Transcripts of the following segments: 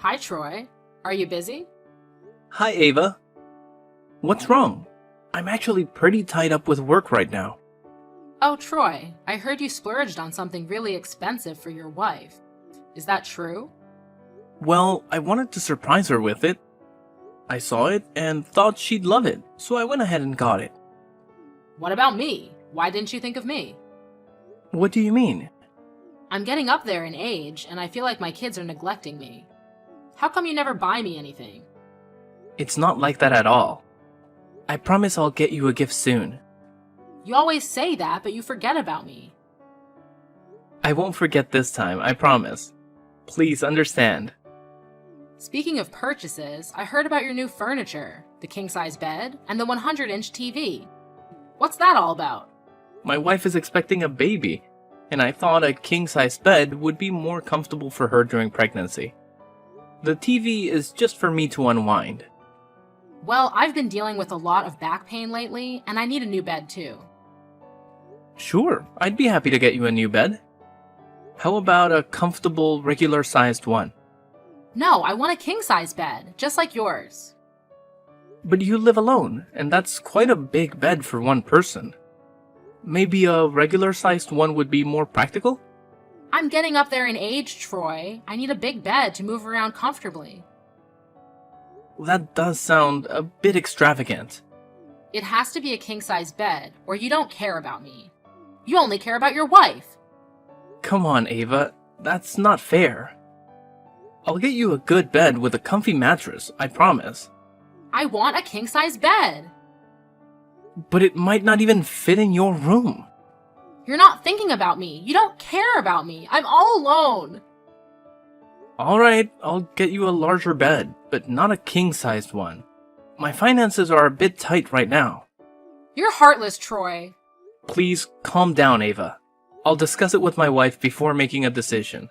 Hi, Troy. Are you busy? Hi, Ava. What's wrong? I'm actually pretty tied up with work right now. Oh, Troy, I heard you splurged on something really expensive for your wife. Is that true? Well, I wanted to surprise her with it. I saw it and thought she'd love it, so I went ahead and got it. What about me? Why didn't you think of me? What do you mean? I'm getting up there in age, and I feel like my kids are neglecting me. How come you never buy me anything? It's not like that at all. I promise I'll get you a gift soon. You always say that, but you forget about me. I won't forget this time, I promise. Please understand. Speaking of purchases, I heard about your new furniture, the king-size bed, and the 100-inch TV. What's that all about? My wife is expecting a baby, and I thought a king-size bed would be more comfortable for her during pregnancy. The TV is just for me to unwind. Well, I've been dealing with a lot of back pain lately, and I need a new bed too. Sure, I'd be happy to get you a new bed. How about a comfortable, regular-sized one? No, I want a king-size bed, just like yours. But you live alone, and that's quite a big bed for one person. Maybe a regular-sized one would be more practical? I'm getting up there in age, Troy. I need a big bed to move around comfortably. That does sound a bit extravagant. It has to be a king-size bed, or you don't care about me. You only care about your wife. Come on, Ava, that's not fair. I'll get you a good bed with a comfy mattress, I promise. I want a king-size bed. But it might not even fit in your room. You're not thinking about me. You don't care about me. I'm all alone. Alright, I'll get you a larger bed, but not a king-sized one. My finances are a bit tight right now. You're heartless, Troy. Please calm down, Ava. I'll discuss it with my wife before making a decision.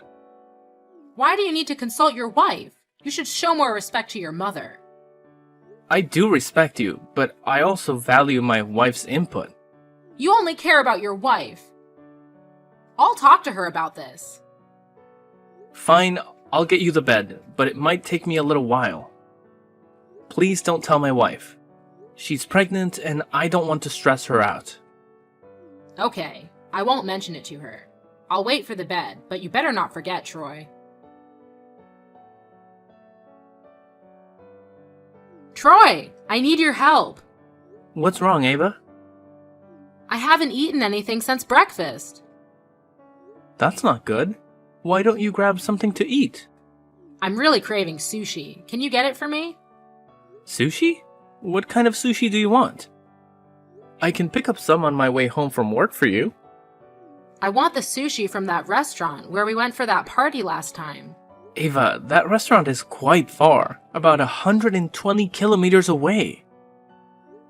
Why do you need to consult your wife? You should show more respect to your mother. I do respect you, but I also value my wife's input. You only care about your wife. I'll talk to her about this. Fine, I'll get you the bed, but it might take me a little while. Please don't tell my wife. She's pregnant and I don't want to stress her out. Okay, I won't mention it to her. I'll wait for the bed, but you better not forget, Troy. Troy, I need your help. What's wrong, Ava? I haven't eaten anything since breakfast. That's not good. Why don't you grab something to eat? I'm really craving sushi. Can you get it for me? Sushi? What kind of sushi do you want? I can pick up some on my way home from work for you. I want the sushi from that restaurant where we went for that party last time. Ava, that restaurant is quite far, about 120 kilometers away.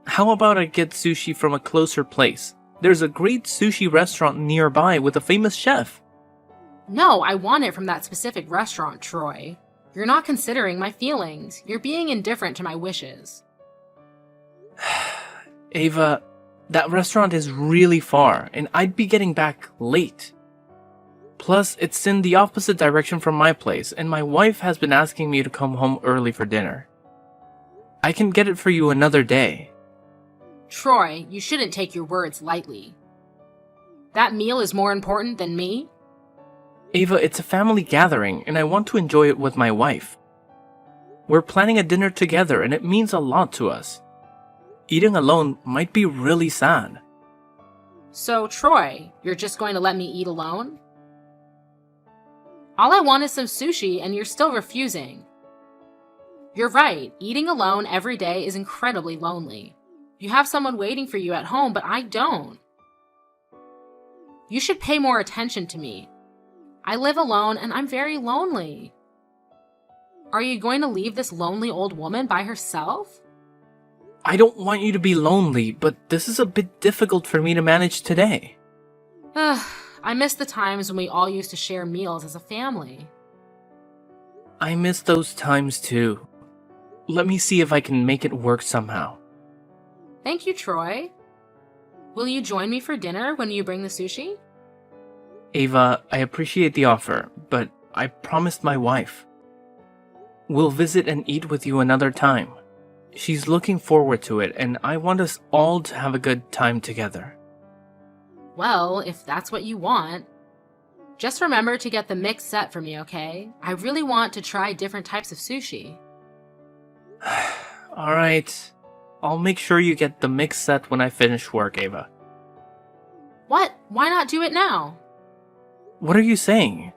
How about I get sushi from a closer place? There's a great sushi restaurant nearby with a famous chef. No, I want it from that specific restaurant, Troy. You're not considering my feelings. You're being indifferent to my wishes. Ava, that restaurant is really far, and I'd be getting back late. Plus, it's in the opposite direction from my place, and my wife has been asking me to come home early for dinner. I can get it for you another day. Troy, you shouldn't take your words lightly. That meal is more important than me? Ava, it's a family gathering, and I want to enjoy it with my wife. We're planning a dinner together, and it means a lot to us. Eating alone might be really sad. So, Troy, you're just going to let me eat alone? All I want is some sushi, and you're still refusing. You're right, eating alone every day is incredibly lonely. You have someone waiting for you at home, but I don't. You should pay more attention to me. I live alone, and I'm very lonely. Are you going to leave this lonely old woman by herself? I don't want you to be lonely, but this is a bit difficult for me to manage today. I miss the times when we all used to share meals as a family. I miss those times too. Let me see if I can make it work somehow. Thank you, Troy. Will you join me for dinner when you bring the sushi? Ava, I appreciate the offer, but I promised my wife. We'll visit and eat with you another time. She's looking forward to it, and I want us all to have a good time together. Well, if that's what you want. Just remember to get the mixed set for me, okay? I really want to try different types of sushi. Alright. I'll make sure you get the mixed set when I finish work, Ava. What? Why not do it now? What are you saying?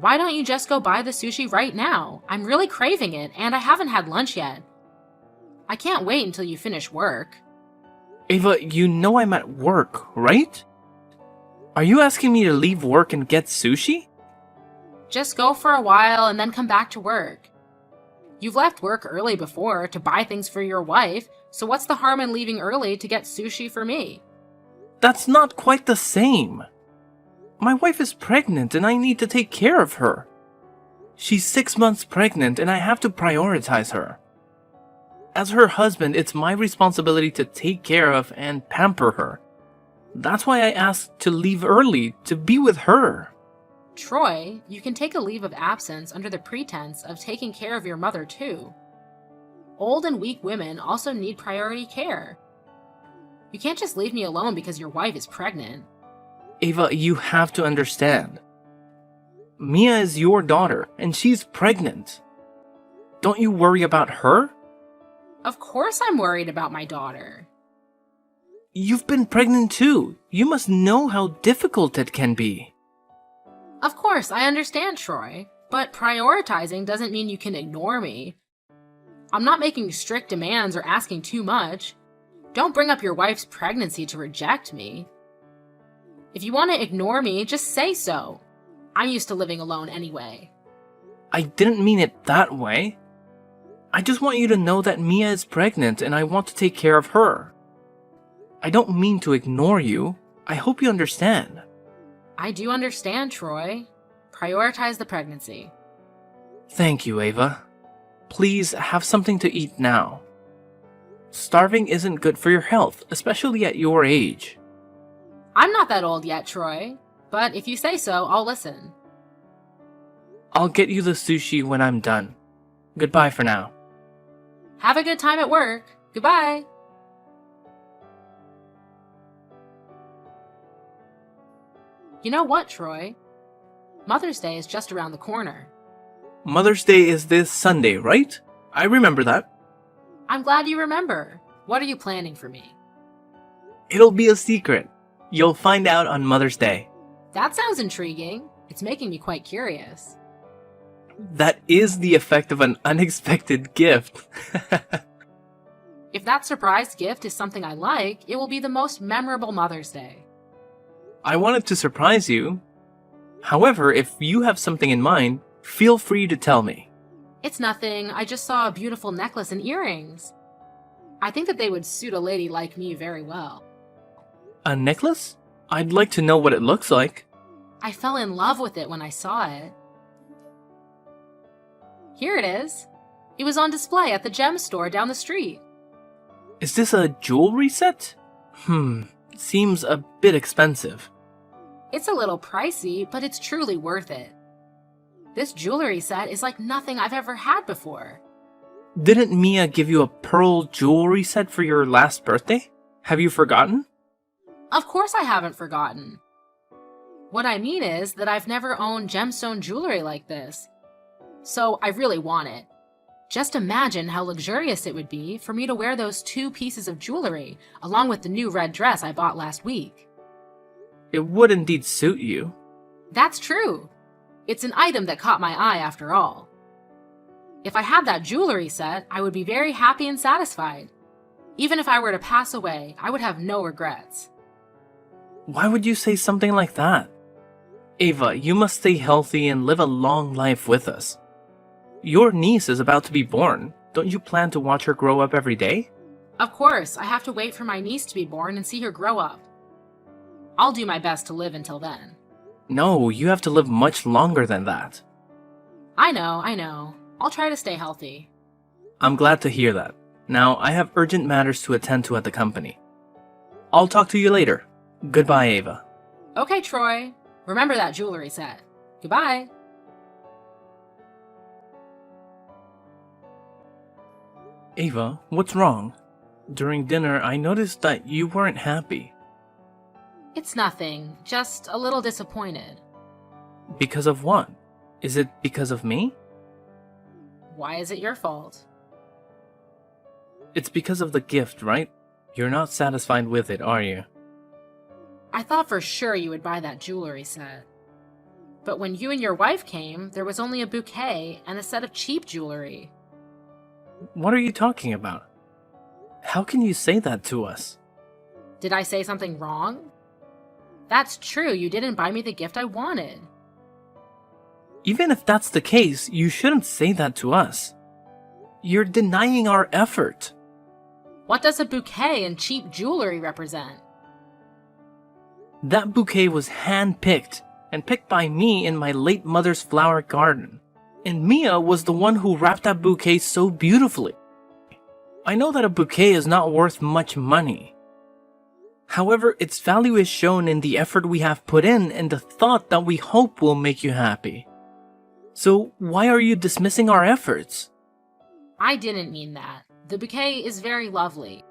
Why don't you just go buy the sushi right now? I'm really craving it, and I haven't had lunch yet. I can't wait until you finish work. Ava, you know I'm at work, right? Are you asking me to leave work and get sushi? Just go for a while and then come back to work. You've left work early before to buy things for your wife, so what's the harm in leaving early to get sushi for me? That's not quite the same. My wife is pregnant and I need to take care of her. She's 6 months pregnant and I have to prioritize her. As her husband, it's my responsibility to take care of and pamper her. That's why I asked to leave early, to be with her. Troy, you can take a leave of absence under the pretense of taking care of your mother too. Old and weak women also need priority care. You can't just leave me alone because your wife is pregnant. Ava, you have to understand. Mia is your daughter, and she's pregnant. Don't you worry about her? Of course I'm worried about my daughter. You've been pregnant too. You must know how difficult it can be. Of course, I understand, Troy, but prioritizing doesn't mean you can ignore me. I'm not making strict demands or asking too much. Don't bring up your wife's pregnancy to reject me. If you want to ignore me, just say so. I'm used to living alone anyway. I didn't mean it that way. I just want you to know that Mia is pregnant and I want to take care of her. I don't mean to ignore you. I hope you understand. I do understand, Troy. Prioritize the pregnancy. Thank you, Ava. Please have something to eat now. Starving isn't good for your health, especially at your age. I'm not that old yet, Troy, but if you say so, I'll listen. I'll get you the sushi when I'm done. Goodbye for now. Have a good time at work. Goodbye. You know what, Troy? Mother's Day is just around the corner. Mother's Day is this Sunday, right? I remember that. I'm glad you remember. What are you planning for me? It'll be a secret. You'll find out on Mother's Day. That sounds intriguing. It's making me quite curious. That is the effect of an unexpected gift. If that surprise gift is something I like, it will be the most memorable Mother's Day. I wanted to surprise you. However, if you have something in mind, feel free to tell me. It's nothing. I just saw a beautiful necklace and earrings. I think that they would suit a lady like me very well. A necklace? I'd like to know what it looks like. I fell in love with it when I saw it. Here it is. It was on display at the gem store down the street. Is this a jewelry set? Seems a bit expensive. It's a little pricey, but it's truly worth it. This jewelry set is like nothing I've ever had before. Didn't Mia give you a pearl jewelry set for your last birthday? Have you forgotten? Of course I haven't forgotten. What I mean is that I've never owned gemstone jewelry like this. So I really want it. Just imagine how luxurious it would be for me to wear those 2 pieces of jewelry, along with the new red dress I bought last week. It would indeed suit you. That's true. It's an item that caught my eye after all. If I had that jewelry set, I would be very happy and satisfied. Even if I were to pass away, I would have no regrets. Why would you say something like that? Ava, you must stay healthy and live a long life with us. Your niece is about to be born. Don't you plan to watch her grow up every day? Of course, I have to wait for my niece to be born and see her grow up. I'll do my best to live until then. No, you have to live much longer than that. I know. I'll try to stay healthy. I'm glad to hear that. Now, I have urgent matters to attend to at the company. I'll talk to you later. Goodbye, Ava. Okay, Troy. Remember that jewelry set. Goodbye. Ava, what's wrong? During dinner, I noticed that you weren't happy. It's nothing, just a little disappointed. Because of what? Is it because of me? Why is it your fault? It's because of the gift, right? You're not satisfied with it, are you? I thought for sure you would buy that jewelry set. But when you and your wife came, there was only a bouquet and a set of cheap jewelry. What are you talking about? How can you say that to us? Did I say something wrong? That's true, you didn't buy me the gift I wanted. Even if that's the case, you shouldn't say that to us. You're denying our effort. What does a bouquet and cheap jewelry represent? That bouquet was hand-picked, and picked by me in my late mother's flower garden. And Mia was the one who wrapped that bouquet so beautifully. I know that a bouquet is not worth much money. However, its value is shown in the effort we have put in and the thought that we hope will make you happy. So why are you dismissing our efforts? I didn't mean that. The bouquet is very lovely.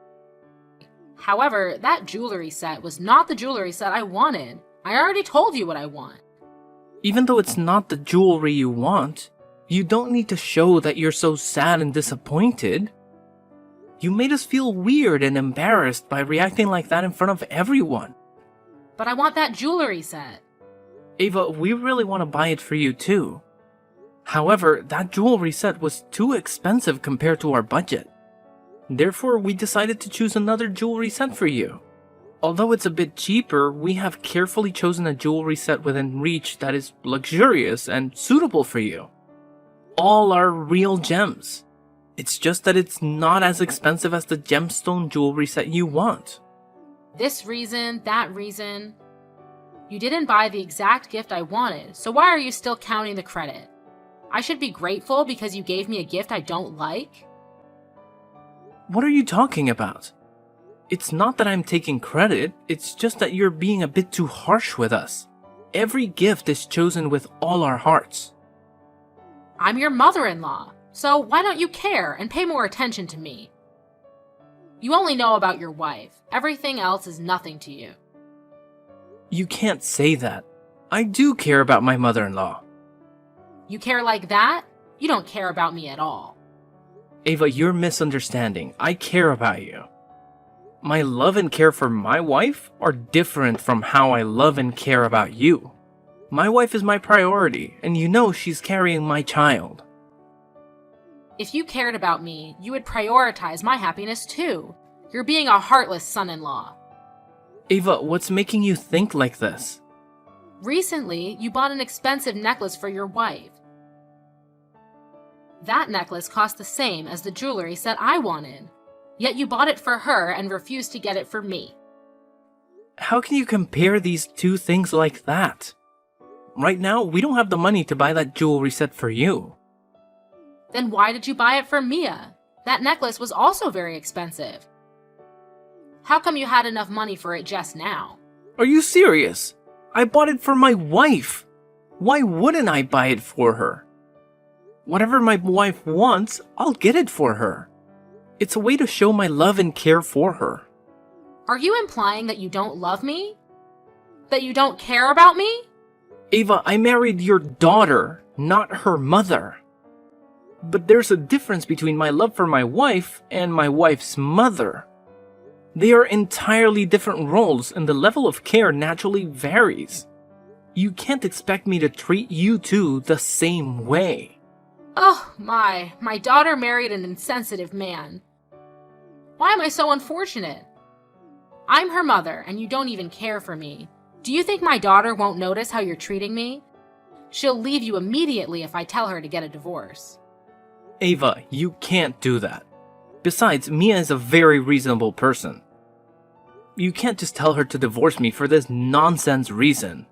However, that jewelry set was not the jewelry set I wanted. I already told you what I want. Even though it's not the jewelry you want, you don't need to show that you're so sad and disappointed. You made us feel weird and embarrassed by reacting like that in front of everyone. But I want that jewelry set. Ava, we really want to buy it for you too. However, that jewelry set was too expensive compared to our budget. Therefore, we decided to choose another jewelry set for you. Although it's a bit cheaper, we have carefully chosen a jewelry set within reach that is luxurious and suitable for you. All are real gems. It's just that it's not as expensive as the gemstone jewelry set you want. This reason, that reason. You didn't buy the exact gift I wanted, so why are you still counting the credit? I should be grateful because you gave me a gift I don't like? What are you talking about? It's not that I'm taking credit, it's just that you're being a bit too harsh with us. Every gift is chosen with all our hearts. I'm your mother-in-law, so why don't you care and pay more attention to me? You only know about your wife. Everything else is nothing to you. You can't say that. I do care about my mother-in-law. You care like that? You don't care about me at all. Ava, you're misunderstanding. I care about you. My love and care for my wife are different from how I love and care about you. My wife is my priority, and you know she's carrying my child. If you cared about me, you would prioritize my happiness too. You're being a heartless son-in-law. Ava, what's making you think like this? Recently, you bought an expensive necklace for your wife. That necklace cost the same as the jewelry set I wanted. Yet you bought it for her and refused to get it for me. How can you compare these two things like that? Right now, we don't have the money to buy that jewelry set for you. Then why did you buy it for Mia? That necklace was also very expensive. How come you had enough money for it just now? Are you serious? I bought it for my wife. Why wouldn't I buy it for her? Whatever my wife wants, I'll get it for her. It's a way to show my love and care for her. Are you implying that you don't love me? That you don't care about me? Ava, I married your daughter, not her mother. But there's a difference between my love for my wife and my wife's mother. They are entirely different roles, and the level of care naturally varies. You can't expect me to treat you two the same way. Oh my daughter married an insensitive man. Why am I so unfortunate? I'm her mother, and you don't even care for me. Do you think my daughter won't notice how you're treating me? She'll leave you immediately if I tell her to get a divorce. Ava, you can't do that. Besides, Mia is a very reasonable person. You can't just tell her to divorce me for this nonsense reason.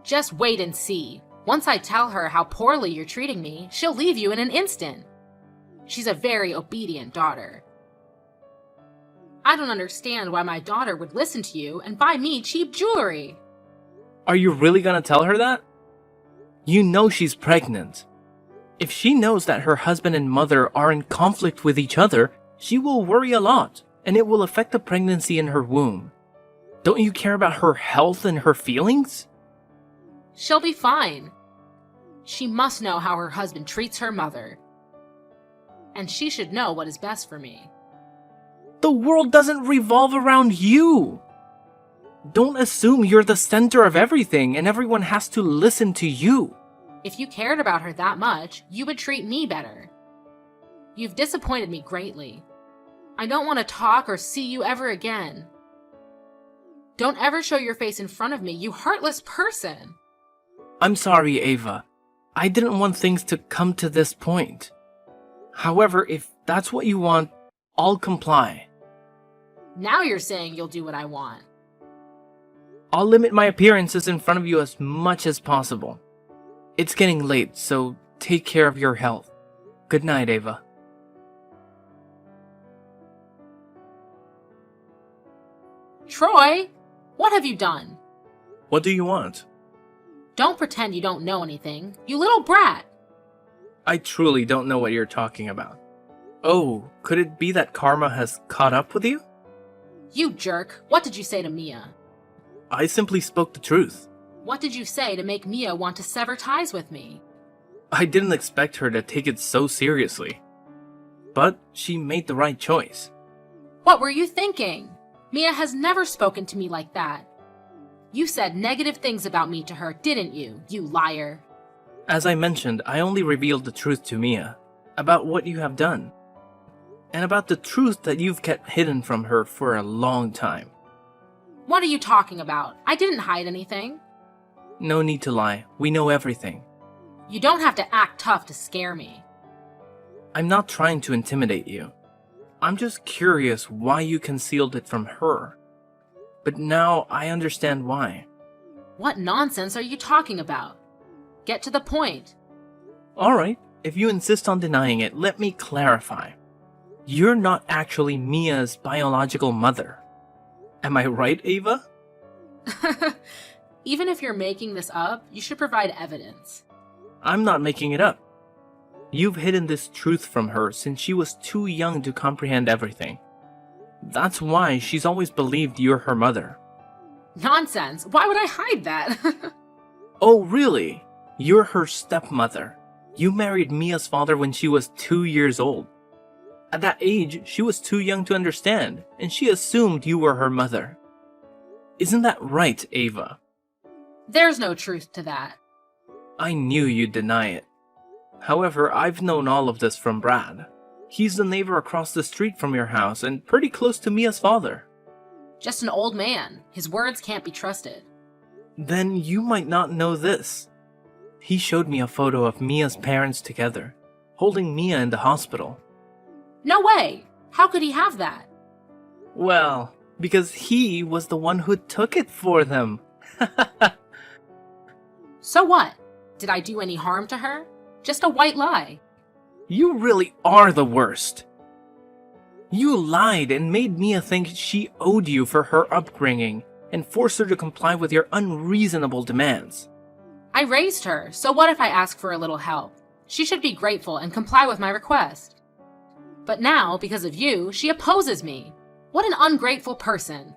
Just wait and see. Once I tell her how poorly you're treating me, she'll leave you in an instant. She's a very obedient daughter. I don't understand why my daughter would listen to you and buy me cheap jewelry. Are you really gonna tell her that? You know she's pregnant. If she knows that her husband and mother are in conflict with each other, she will worry a lot, and it will affect the pregnancy in her womb. Don't you care about her health and her feelings? She'll be fine. She must know how her husband treats her mother. And she should know what is best for me. The world doesn't revolve around you. Don't assume you're the center of everything and everyone has to listen to you. If you cared about her that much, you would treat me better. You've disappointed me greatly. I don't want to talk or see you ever again. Don't ever show your face in front of me, you heartless person. I'm sorry, Ava. I didn't want things to come to this point. However, if that's what you want, I'll comply. Now you're saying you'll do what I want. I'll limit my appearances in front of you as much as possible. It's getting late, so take care of your health. Good night, Ava. Troy, what have you done? What do you want? Don't pretend you don't know anything, you little brat. I truly don't know what you're talking about. Oh, could it be that karma has caught up with you? You jerk, what did you say to Mia? I simply spoke the truth. What did you say to make Mia want to sever ties with me? I didn't expect her to take it so seriously. But she made the right choice. What were you thinking? Mia has never spoken to me like that. You said negative things about me to her, didn't you, you liar? As I mentioned, I only revealed the truth to Mia about what you have done, and about the truth that you've kept hidden from her for a long time. What are you talking about? I didn't hide anything. No need to lie. We know everything. You don't have to act tough to scare me. I'm not trying to intimidate you. I'm just curious why you concealed it from her. But now I understand why. What nonsense are you talking about? Get to the point. Alright, if you insist on denying it, let me clarify. You're not actually Mia's biological mother. Am I right, Ava? Even if you're making this up, you should provide evidence. I'm not making it up. You've hidden this truth from her since she was too young to comprehend everything. That's why she's always believed you're her mother. Nonsense! Why would I hide that? Oh, really? You're her stepmother. You married Mia's father when she was 2 years old. At that age, she was too young to understand, and she assumed you were her mother. Isn't that right, Ava? There's no truth to that. I knew you'd deny it. However, I've known all of this from Brad. He's the neighbor across the street from your house and pretty close to Mia's father. Just an old man. His words can't be trusted. Then you might not know this. He showed me a photo of Mia's parents together, holding Mia in the hospital. No way! How could he have that? Well, because he was the one who took it for them. So what? Did I do any harm to her? Just a white lie. You really are the worst. You lied and made Mia think she owed you for her upbringing and forced her to comply with your unreasonable demands. I raised her, so what if I ask for a little help? She should be grateful and comply with my request. But now, because of you, she opposes me. What an ungrateful person.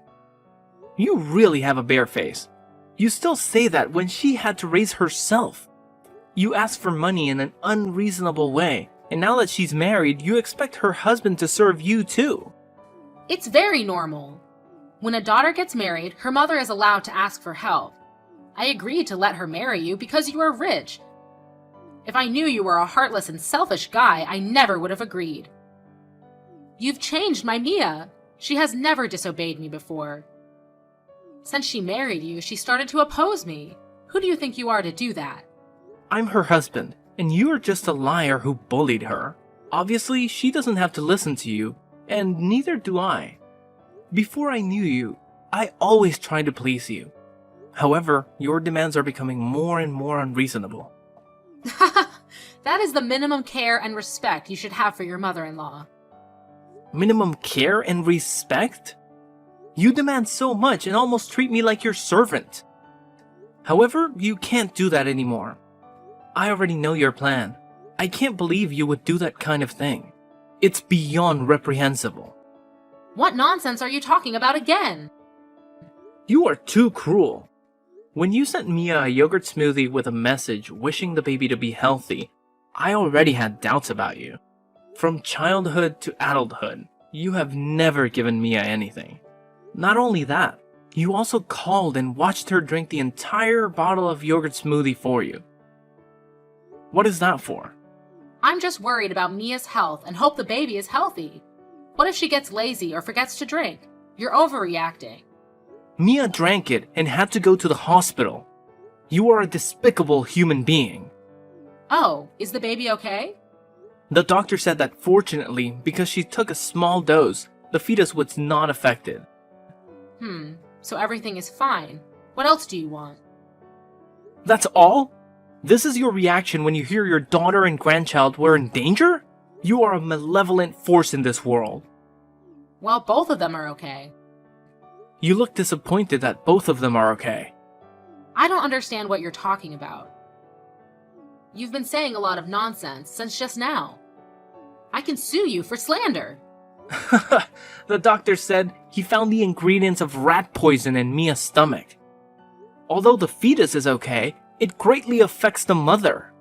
You really have a bare face. You still say that when she had to raise herself. You asked for money in an unreasonable way, and now that she's married, you expect her husband to serve you too. It's very normal. When a daughter gets married, her mother is allowed to ask for help. I agreed to let her marry you because you are rich. If I knew you were a heartless and selfish guy, I never would have agreed. You've changed my Mia. She has never disobeyed me before. Since she married you, she started to oppose me. Who do you think you are to do that? I'm her husband, and you are just a liar who bullied her. Obviously, she doesn't have to listen to you, and neither do I. Before I knew you, I always tried to please you. However, your demands are becoming more and more unreasonable. That is the minimum care and respect you should have for your mother-in-law. Minimum care and respect? You demand so much and almost treat me like your servant. However, you can't do that anymore. I already know your plan. I can't believe you would do that kind of thing. It's beyond reprehensible. What nonsense are you talking about again? You are too cruel. When you sent Mia a yogurt smoothie with a message wishing the baby to be healthy, I already had doubts about you. From childhood to adulthood, you have never given Mia anything. Not only that, you also called and watched her drink the entire bottle of yogurt smoothie for you. What is that for? I'm just worried about Mia's health and hope the baby is healthy. What if she gets lazy or forgets to drink? You're overreacting. Mia drank it and had to go to the hospital. You are a despicable human being. Oh, is the baby okay? The doctor said that fortunately, because she took a small dose, the fetus was not affected. So everything is fine. What else do you want? That's all? This is your reaction when you hear your daughter and grandchild were in danger? You are a malevolent force in this world. Well, both of them are okay. You look disappointed that both of them are okay. I don't understand what you're talking about. You've been saying a lot of nonsense since just now. I can sue you for slander. The doctor said he found the ingredients of rat poison in Mia's stomach. Although the fetus is okay, it greatly affects the mother.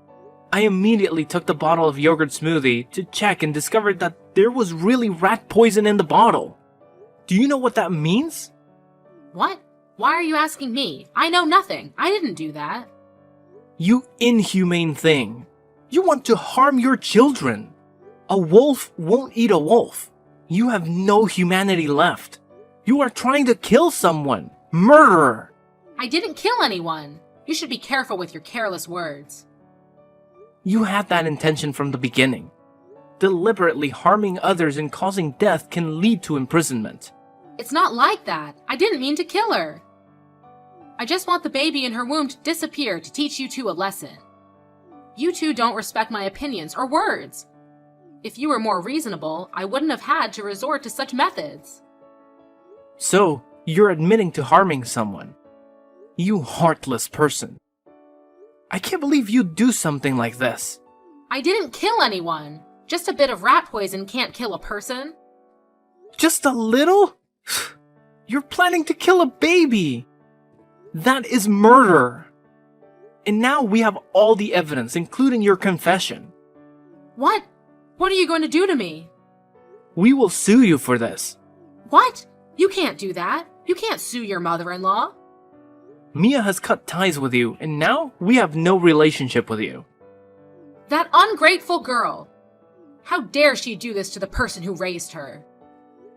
I immediately took the bottle of yogurt smoothie to check and discovered that there was really rat poison in the bottle. Do you know what that means? What? Why are you asking me? I know nothing. I didn't do that. You inhumane thing. You want to harm your children. A wolf won't eat a wolf. You have no humanity left. You are trying to kill someone. Murderer. I didn't kill anyone. You should be careful with your careless words. You had that intention from the beginning. Deliberately harming others and causing death can lead to imprisonment. It's not like that. I didn't mean to kill her. I just want the baby in her womb to disappear to teach you two a lesson. You two don't respect my opinions or words. If you were more reasonable, I wouldn't have had to resort to such methods. So, you're admitting to harming someone. You heartless person. I can't believe you'd do something like this. I didn't kill anyone. Just a bit of rat poison can't kill a person. Just a little? You're planning to kill a baby. That is murder. And now we have all the evidence, including your confession. What? What are you going to do to me? We will sue you for this. What? You can't do that. You can't sue your mother-in-law. Mia has cut ties with you, and now we have no relationship with you. That ungrateful girl. How dare she do this to the person who raised her?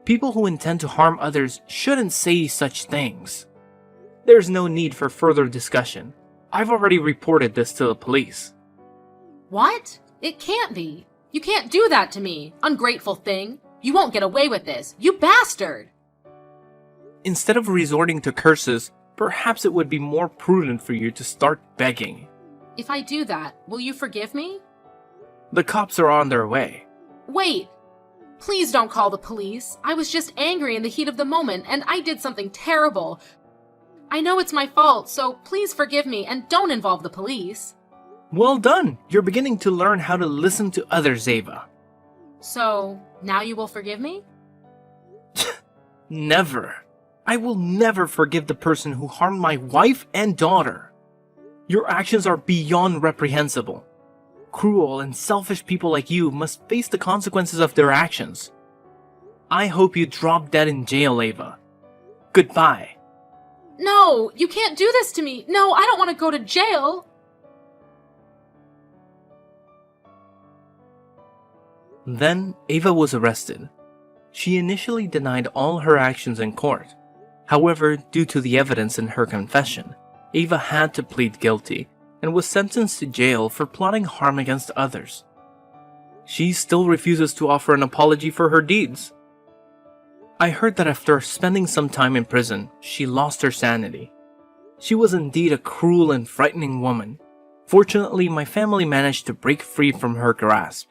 People who intend to harm others shouldn't say such things. There's no need for further discussion. I've already reported this to the police. What? It can't be. You can't do that to me, ungrateful thing. You won't get away with this, you bastard! Instead of resorting to curses, perhaps it would be more prudent for you to start begging. If I do that, will you forgive me? The cops are on their way. Wait! Please don't call the police. I was just angry in the heat of the moment, and I did something terrible. I know it's my fault, so please forgive me and don't involve the police. Well done! You're beginning to learn how to listen to others, Ava. So, now you will forgive me? Never. I will never forgive the person who harmed my wife and daughter. Your actions are beyond reprehensible. Cruel and selfish people like you must face the consequences of their actions. I hope you drop dead in jail, Ava. Goodbye. No, you can't do this to me. No, I don't want to go to jail. Then Ava was arrested. She initially denied all her actions in court. However, due to the evidence in her confession, Ava had to plead guilty and was sentenced to jail for plotting harm against others. She still refuses to offer an apology for her deeds. I heard that after spending some time in prison, she lost her sanity. She was indeed a cruel and frightening woman. Fortunately, my family managed to break free from her grasp.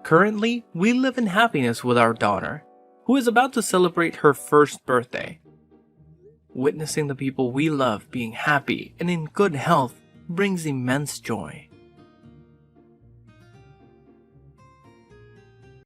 Currently, we live in happiness with our daughter, who is about to celebrate her first birthday. Witnessing the people we love being happy and in good health brings immense joy.